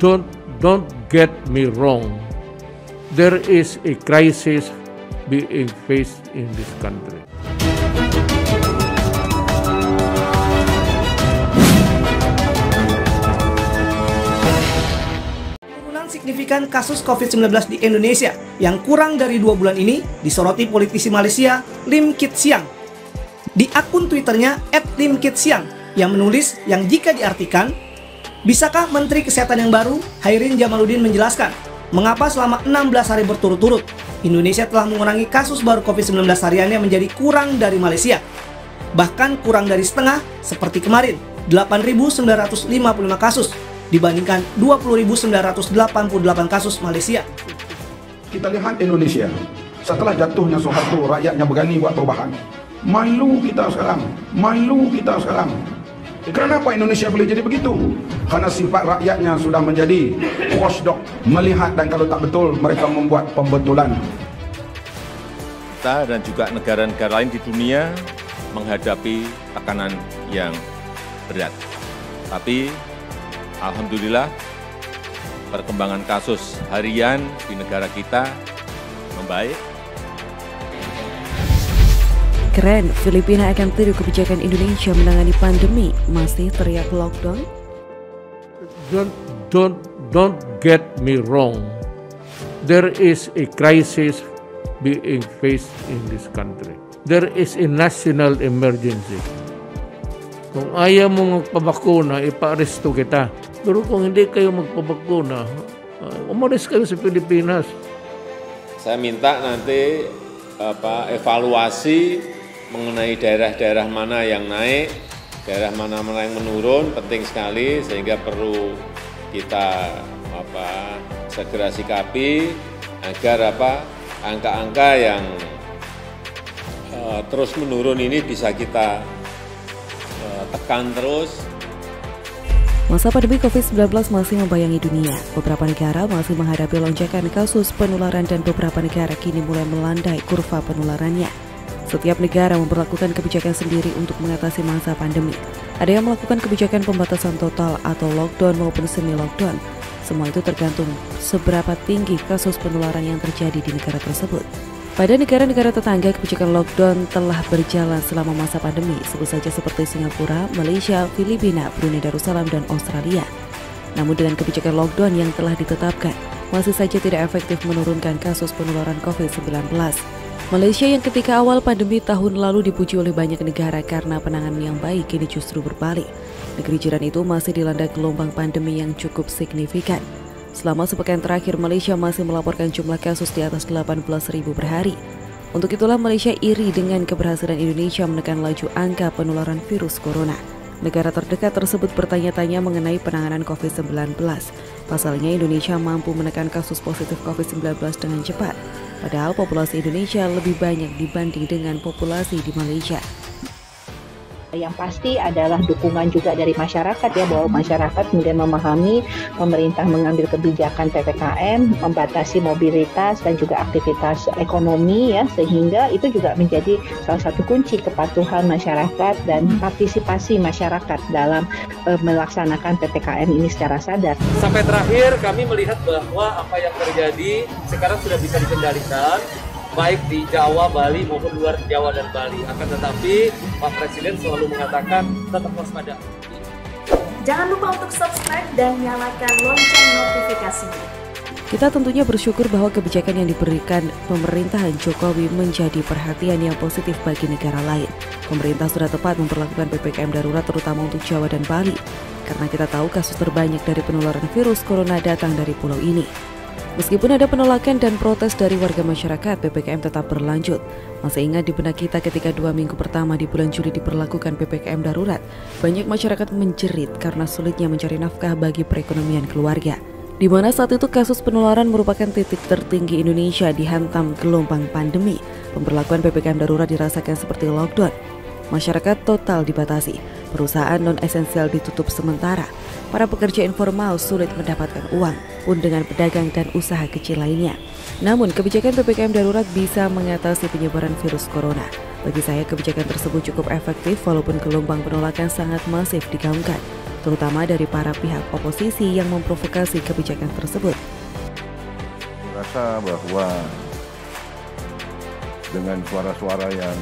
don't get me wrong. There is a crisis being faced in this country. Signifikan kasus COVID-19 di Indonesia yang kurang dari 2 bulan ini disoroti politisi Malaysia Lim Kit Siang. Di akun Twitternya @limkitsiang yang menulis yang jika diartikan, bisakah Menteri Kesehatan yang baru Hairin Jamaluddin menjelaskan mengapa selama 16 hari berturut-turut Indonesia telah mengurangi kasus baru COVID-19 hariannya menjadi kurang dari Malaysia. Bahkan kurang dari setengah seperti kemarin, 8.955 kasus dibandingkan 20.988 kasus Malaysia. Kita lihat Indonesia, setelah jatuhnya Soeharto, rakyatnya berani buat perubahan. Malu kita sekarang, Kenapa Indonesia boleh jadi begitu? Karena sifat rakyatnya sudah menjadi watchdog, melihat dan kalau tak betul mereka membuat pembetulan. Kita dan juga negara-negara lain di dunia menghadapi tekanan yang berat. Tapi alhamdulillah, perkembangan kasus harian di negara kita membaik. Keren, Filipina akan tiru kebijakan Indonesia menangani pandemi, masih teriak lockdown. Don't get me wrong. There is a crisis being faced in this country. There is a national emergency. Kung ayaw mo magpabakuna, ipa-aresto kita. Pero kung hindi kayo magpabakuna, umalis kayo sa Pilipinas. Saya minta nanti evaluasi mengenai daerah-daerah mana yang naik, daerah mana-mana yang menurun, penting sekali sehingga perlu kita segera sikapi agar angka-angka yang terus menurun ini bisa kita tekan terus. Masa pandemi COVID-19 masih membayangi dunia. Beberapa negara masih menghadapi lonjakan kasus penularan dan beberapa negara kini mulai melandai kurva penularannya. Setiap negara memperlakukan kebijakan sendiri untuk mengatasi masa pandemi. Ada yang melakukan kebijakan pembatasan total atau lockdown maupun semi-lockdown. Semua itu tergantung seberapa tinggi kasus penularan yang terjadi di negara tersebut. Pada negara-negara tetangga, kebijakan lockdown telah berjalan selama masa pandemi, sebut saja seperti Singapura, Malaysia, Filipina, Brunei Darussalam, dan Australia. Namun dengan kebijakan lockdown yang telah ditetapkan, masih saja tidak efektif menurunkan kasus penularan COVID-19. Malaysia yang ketika awal pandemi tahun lalu dipuji oleh banyak negara karena penanganan yang baik, kini justru berbalik. Negeri jiran itu masih dilanda gelombang pandemi yang cukup signifikan. Selama sepekan terakhir, Malaysia masih melaporkan jumlah kasus di atas 18.000 per hari. Untuk itulah Malaysia iri dengan keberhasilan Indonesia menekan laju angka penularan virus corona. Negara terdekat tersebut bertanya-tanya mengenai penanganan COVID-19. Pasalnya Indonesia mampu menekan kasus positif COVID-19 dengan cepat. Padahal populasi Indonesia lebih banyak dibanding dengan populasi di Malaysia. Yang pasti adalah dukungan juga dari masyarakat ya, bahwa masyarakat kemudian memahami pemerintah mengambil kebijakan PPKM, membatasi mobilitas dan juga aktivitas ekonomi ya, sehingga itu juga menjadi salah satu kunci kepatuhan masyarakat dan partisipasi masyarakat dalam melaksanakan PPKM ini secara sadar. Sampai terakhir kami melihat bahwa apa yang terjadi sekarang sudah bisa dikendalikan, baik di Jawa, Bali maupun luar Jawa dan Bali. Akan tetapi Pak Presiden selalu mengatakan tetap waspada. Jangan lupa untuk subscribe dan nyalakan lonceng notifikasinya. Kita tentunya bersyukur bahwa kebijakan yang diberikan pemerintahan Jokowi menjadi perhatian yang positif bagi negara lain. Pemerintah sudah tepat memperlakukan PPKM darurat terutama untuk Jawa dan Bali. Karena kita tahu kasus terbanyak dari penularan virus corona datang dari pulau ini. Meskipun ada penolakan dan protes dari warga masyarakat, PPKM tetap berlanjut. Masih ingat di benak kita ketika 2 minggu pertama di bulan Juli diberlakukan PPKM darurat, banyak masyarakat menjerit karena sulitnya mencari nafkah bagi perekonomian keluarga. Di mana saat itu kasus penularan merupakan titik tertinggi Indonesia dihantam gelombang pandemi. Pemberlakuan PPKM darurat dirasakan seperti lockdown. Masyarakat total dibatasi, perusahaan non-esensial ditutup sementara, para pekerja informal sulit mendapatkan uang, pun dengan pedagang dan usaha kecil lainnya. Namun, kebijakan PPKM darurat bisa mengatasi penyebaran virus corona. Bagi saya, kebijakan tersebut cukup efektif walaupun gelombang penolakan sangat masif digaungkan. terutama dari para pihak oposisi yang memprovokasi kebijakan tersebut. Saya rasa bahwa dengan suara-suara yang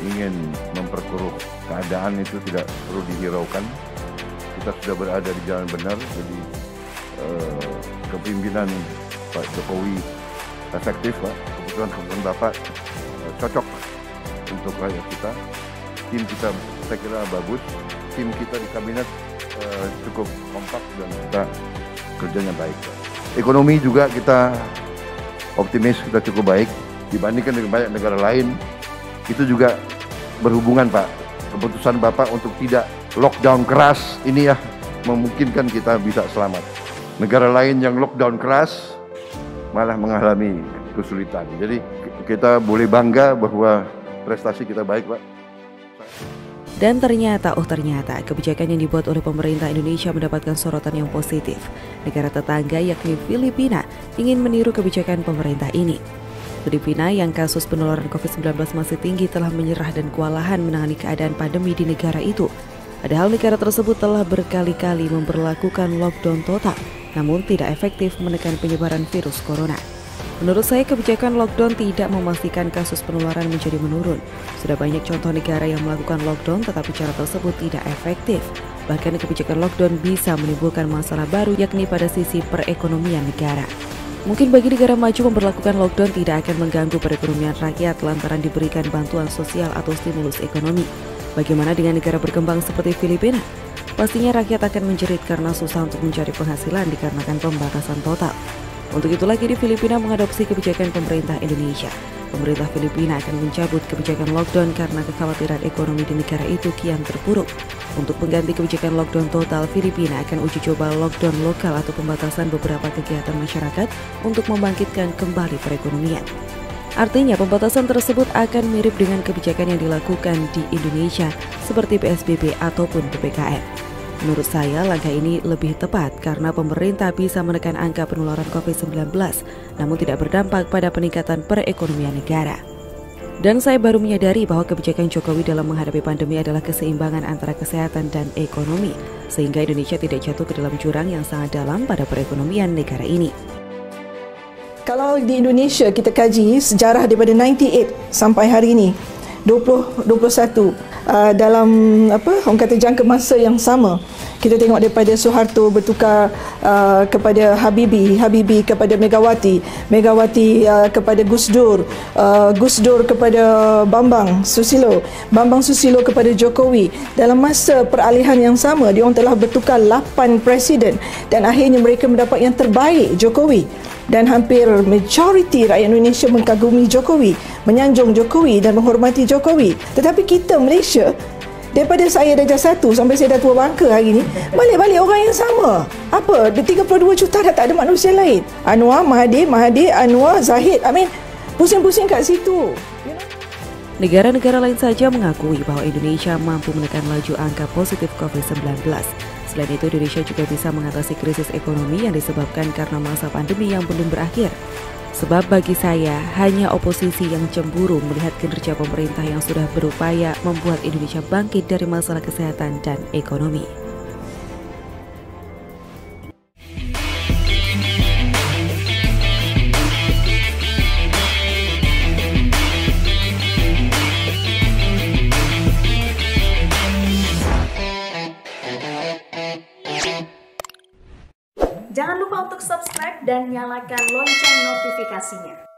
ingin memperkeruh keadaan itu tidak perlu dihiraukan. Kita sudah berada di jalan benar, jadi kepemimpinan Pak Jokowi efektif, Pak. Keputusan Bapak cocok untuk rakyat kita. Tim kita saya kira bagus. Tim kita di kabinet cukup kompak dan kita kerjanya baik, Pak. Ekonomi juga kita optimis, kita cukup baik dibandingkan dengan banyak negara lain. Itu juga berhubungan, Pak. Keputusan Bapak untuk tidak lockdown keras ini ya memungkinkan kita bisa selamat. Negara lain yang lockdown keras malah mengalami kesulitan. Jadi kita boleh bangga bahwa prestasi kita baik, Pak. Dan ternyata kebijakan yang dibuat oleh pemerintah Indonesia mendapatkan sorotan yang positif. Negara tetangga yakni Filipina ingin meniru kebijakan pemerintah ini. Filipina yang kasus penularan COVID-19 masih tinggi telah menyerah dan kewalahan menangani keadaan pandemi di negara itu. Padahal negara tersebut telah berkali-kali memberlakukan lockdown total, namun tidak efektif menekan penyebaran virus corona. Menurut saya, kebijakan lockdown tidak memastikan kasus penularan menjadi menurun. Sudah banyak contoh negara yang melakukan lockdown tetapi cara tersebut tidak efektif. Bahkan kebijakan lockdown bisa menimbulkan masalah baru yakni pada sisi perekonomian negara. Mungkin bagi negara maju memberlakukan lockdown tidak akan mengganggu perekonomian rakyat lantaran diberikan bantuan sosial atau stimulus ekonomi. Bagaimana dengan negara berkembang seperti Filipina? Pastinya rakyat akan menjerit karena susah untuk mencari penghasilan dikarenakan pembatasan total. Untuk itulah kini Filipina mengadopsi kebijakan pemerintah Indonesia. Pemerintah Filipina akan mencabut kebijakan lockdown karena kekhawatiran ekonomi di negara itu kian terpuruk. Untuk mengganti kebijakan lockdown total, Filipina akan uji coba lockdown lokal atau pembatasan beberapa kegiatan masyarakat untuk membangkitkan kembali perekonomian. Artinya pembatasan tersebut akan mirip dengan kebijakan yang dilakukan di Indonesia seperti PSBB ataupun PPKM. Menurut saya, langkah ini lebih tepat karena pemerintah bisa menekan angka penularan COVID-19, namun tidak berdampak pada peningkatan perekonomian negara. Dan saya baru menyadari bahwa kebijakan Jokowi dalam menghadapi pandemi adalah keseimbangan antara kesehatan dan ekonomi, sehingga Indonesia tidak jatuh ke dalam jurang yang sangat dalam pada perekonomian negara ini. Kalau di Indonesia kita kaji sejarah daripada 98 sampai hari ini, 2021, dalam orang kata jangka masa yang sama, kita tengok daripada Soeharto bertukar kepada Habibie kepada Megawati kepada Gus Dur kepada Bambang Susilo kepada Jokowi. Dalam masa peralihan yang sama, dia orang telah bertukar 8 presiden dan akhirnya mereka mendapat yang terbaik, Jokowi. Dan hampir majoriti rakyat Indonesia mengagumi Jokowi, menyanjung Jokowi dan menghormati Jokowi. Tetapi kita Malaysia, daripada saya darjah 1 sampai saya dah tua bangka hari ni, balik-balik orang yang sama. Apa? 32 juta dah tak ada manusia lain. Anwar, Mahathir, Anwar, Zahid. Pusing-pusing kat situ. Negara-negara lain saja mengakui bahwa Indonesia mampu menekan laju angka positif COVID-19. Selain itu, Indonesia juga bisa mengatasi krisis ekonomi yang disebabkan karena masa pandemi yang belum berakhir. Sebab bagi saya, hanya oposisi yang cemburu melihat kinerja pemerintah yang sudah berupaya membuat Indonesia bangkit dari masalah kesehatan dan ekonomi. Jangan lupa untuk subscribe dan nyalakan lonceng notifikasinya.